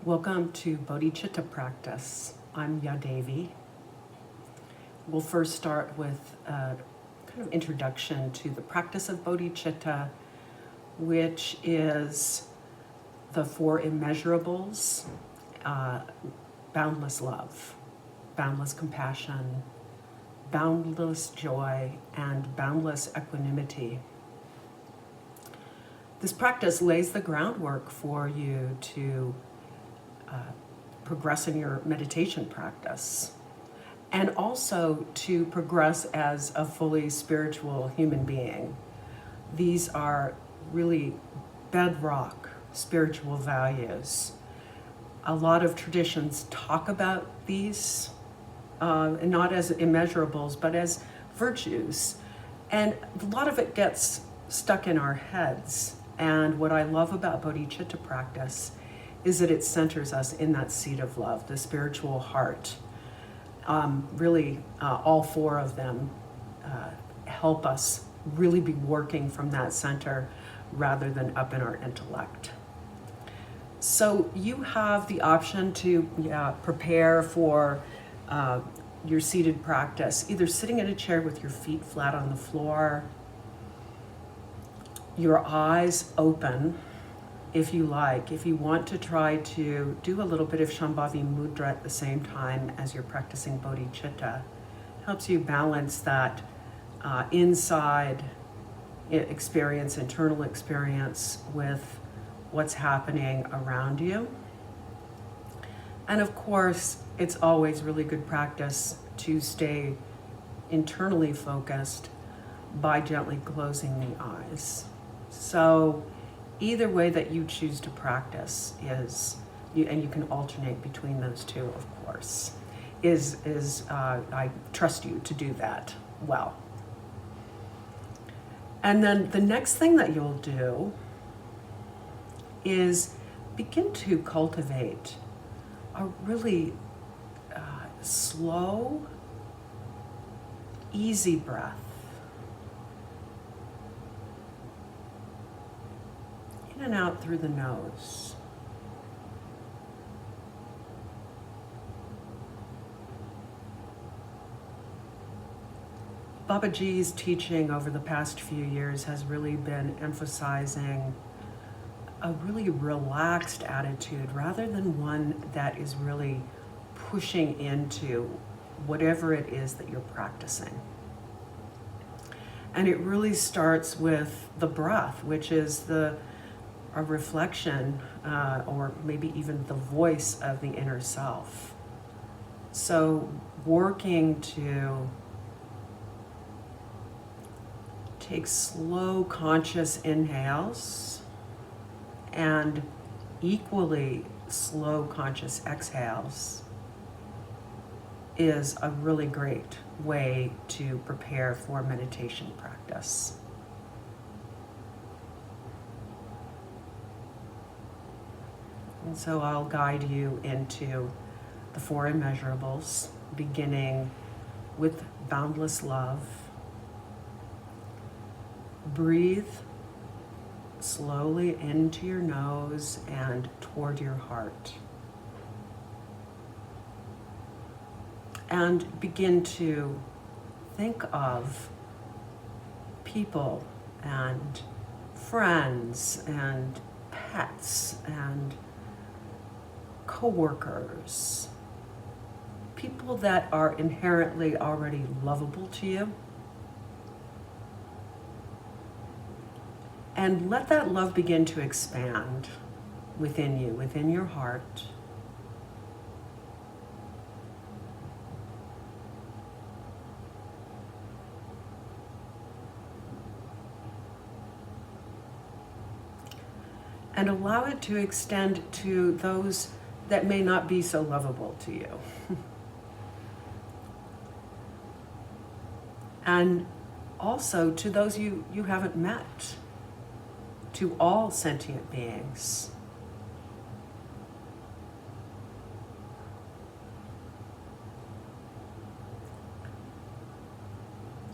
Welcome to Bodhicitta Practice. I'm YaDevi. We'll first start with a kind of introduction to the practice of bodhicitta, which is the four immeasurables: boundless love, boundless compassion, boundless joy, and boundless equanimity. This practice lays the groundwork for you to progress in your meditation practice, and also to progress as a fully spiritual human being. These are really bedrock spiritual values. A lot of traditions talk about these, and not as immeasurables, but as virtues. And a lot of it gets stuck in our heads. And what I love about bodhicitta practice is that it centers us in that seat of love, the spiritual heart. All four of them help us really be working from that center rather than up in our intellect. So you have the option to prepare for your seated practice, either sitting in a chair with your feet flat on the floor, your eyes open, if you like. If you want to try to do a little bit of Shambhavi Mudra at the same time as you're practicing bodhicitta, helps you balance that inside experience, internal experience, with what's happening around you. And of course, it's always really good practice to stay internally focused by gently closing the eyes. So either way that you choose to practice and you can alternate between those two, of course, I trust you to do that well. And then the next thing that you'll do is begin to cultivate a really slow, easy breath. In and out through the nose. Babaji's teaching over the past few years has really been emphasizing a really relaxed attitude rather than one that is really pushing into whatever it is that you're practicing. And it really starts with the breath, which is a reflection, or maybe even the voice of the inner self. So working to take slow, conscious inhales and equally slow, conscious exhales is a really great way to prepare for meditation practice. And so I'll guide you into the four immeasurables, beginning with boundless love. Breathe slowly into your nose and toward your heart. And begin to think of people and friends and pets and co-workers, people that are inherently already lovable to you. And let that love begin to expand within you, within your heart. And allow it to extend to those that may not be so lovable to you. And also to those you haven't met, to all sentient beings.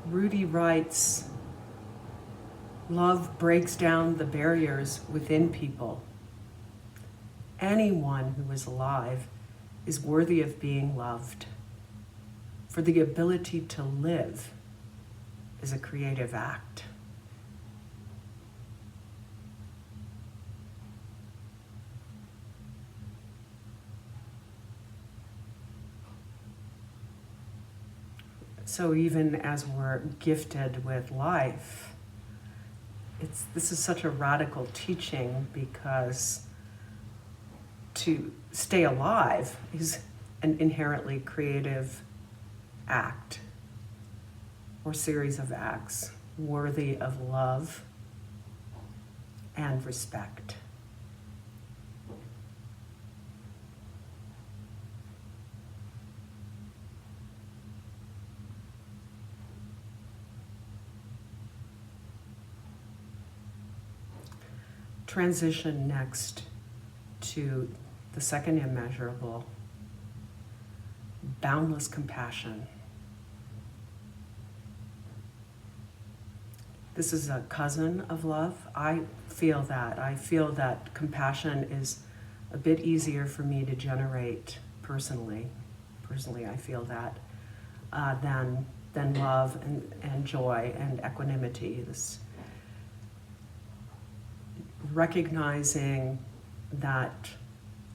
Rudy writes, Love breaks down the barriers within people anyone who is alive is worthy of being loved. For the ability to live is a creative act. So even as we're gifted with life, this is such a radical teaching, because to stay alive is an inherently creative act or series of acts worthy of love and respect. Transition next to the second immeasurable, boundless compassion. This is a cousin of love. I feel that. I feel that compassion is a bit easier for me to generate personally. Personally, I feel that than love and joy and equanimity. This recognizing that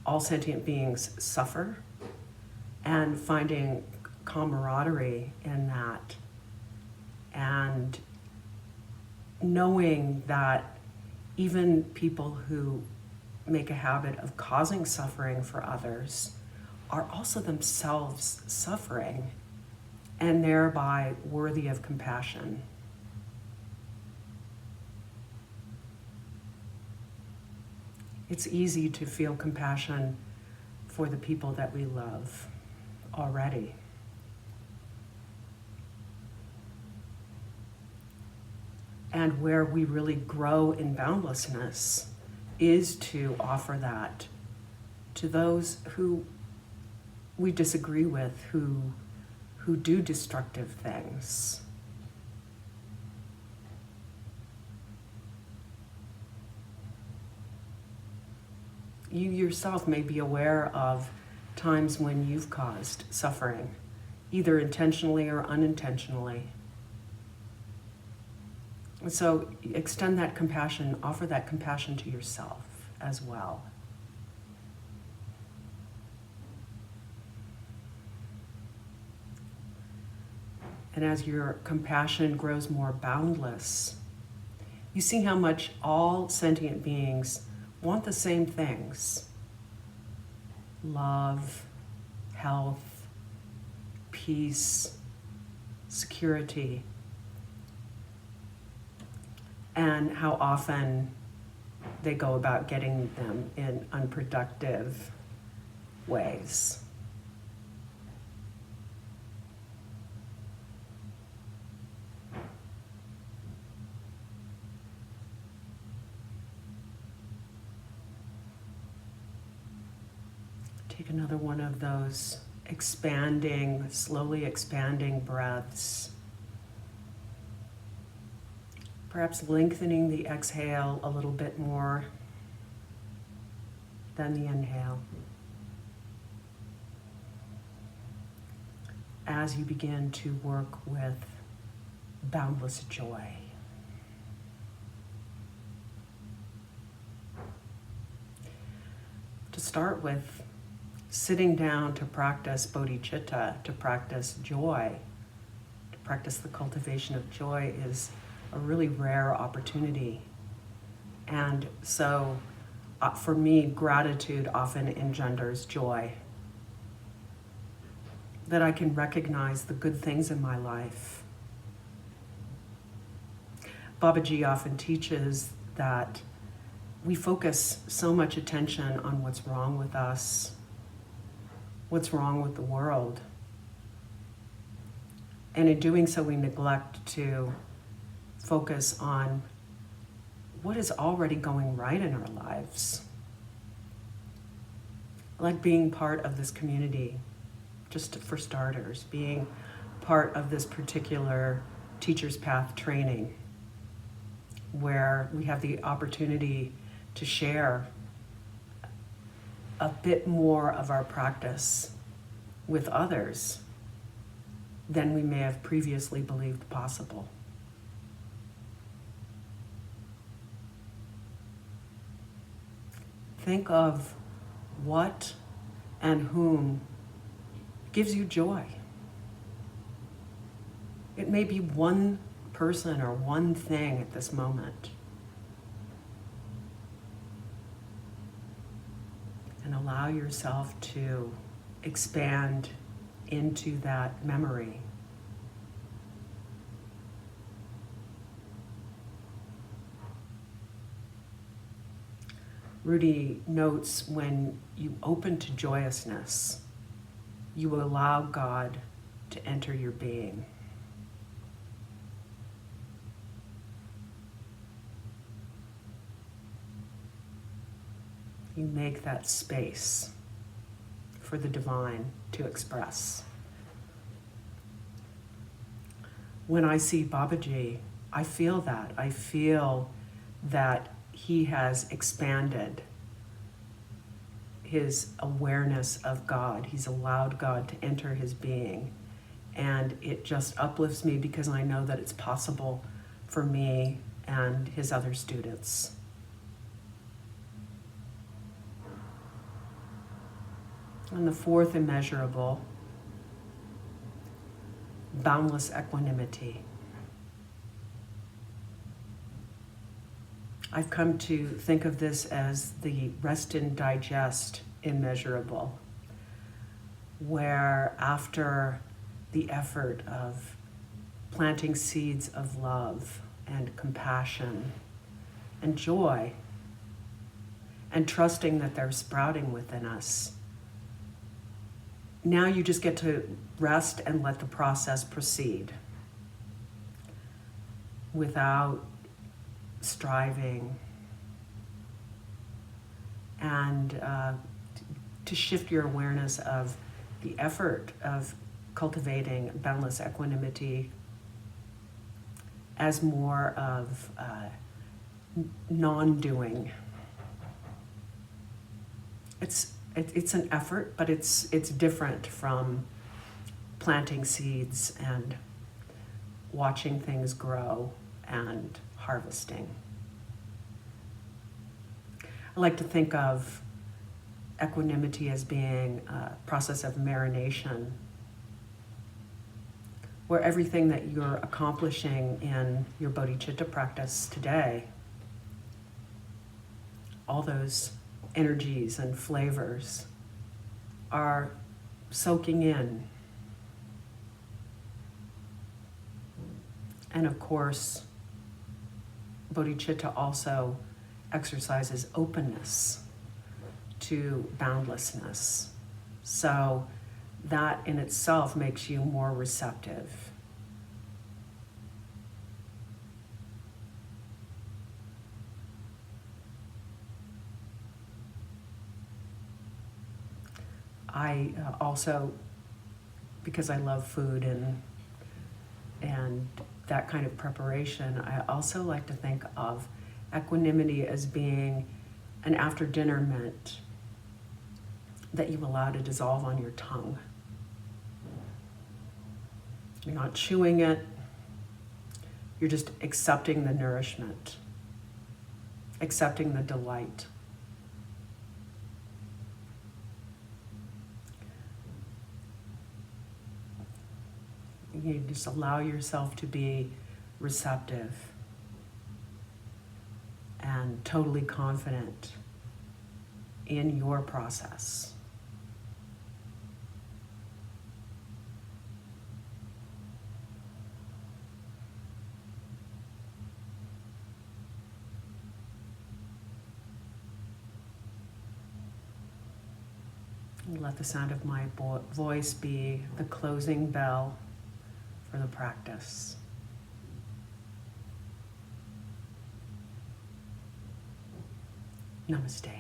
all sentient beings suffer and finding camaraderie in that, and knowing that even people who make a habit of causing suffering for others are also themselves suffering and thereby worthy of compassion. It's easy to feel compassion for the people that we love already. And where we really grow in boundlessness is to offer that to those who we disagree with, who do destructive things. You yourself may be aware of times when you've caused suffering, either intentionally or unintentionally. And so extend that compassion, offer that compassion to yourself as well. And as your compassion grows more boundless, you see how much all sentient beings want the same things: love, health, peace, security, and how often they go about getting them in unproductive ways. Take another one of those expanding, slowly expanding breaths. Perhaps lengthening the exhale a little bit more than the inhale. As you begin to work with boundless joy. To start with, sitting down to practice bodhicitta, to practice joy, to practice the cultivation of joy is a really rare opportunity. And so for me, gratitude often engenders joy. That I can recognize the good things in my life. Babaji often teaches that we focus so much attention on what's wrong with us, what's wrong with the world. And in doing so, we neglect to focus on what is already going right in our lives. Like being part of this community, just for starters, being part of this particular Teacher's Path training, where we have the opportunity to share a bit more of our practice with others than we may have previously believed possible. Think of what and whom gives you joy. It may be one person or one thing at this moment. And allow yourself to expand into that memory. Rudy notes when you open to joyousness, you allow God to enter your being. You make that space for the divine to express. When I see Babaji, I feel that. I feel that he has expanded his awareness of God. He's allowed God to enter his being. And it just uplifts me because I know that it's possible for me and his other students. And the fourth immeasurable, boundless equanimity. I've come to think of this as the rest and digest immeasurable, where after the effort of planting seeds of love and compassion and joy and trusting that they're sprouting within us, now you just get to rest and let the process proceed without striving, and to shift your awareness of the effort of cultivating boundless equanimity as more of non-doing. It's an effort, but it's different from planting seeds and watching things grow and harvesting. I like to think of equanimity as being a process of marination, where everything that you're accomplishing in your bodhicitta practice today, all those energies and flavors are soaking in. And of course, bodhicitta also exercises openness to boundlessness. So that in itself makes you more receptive. I also, because I love food and that kind of preparation, I also like to think of equanimity as being an after dinner mint that you allow to dissolve on your tongue. You're not chewing it, you're just accepting the nourishment, accepting the delight. You just allow yourself to be receptive and totally confident in your process. And let the sound of my voice be the closing bell for the practice. Namaste.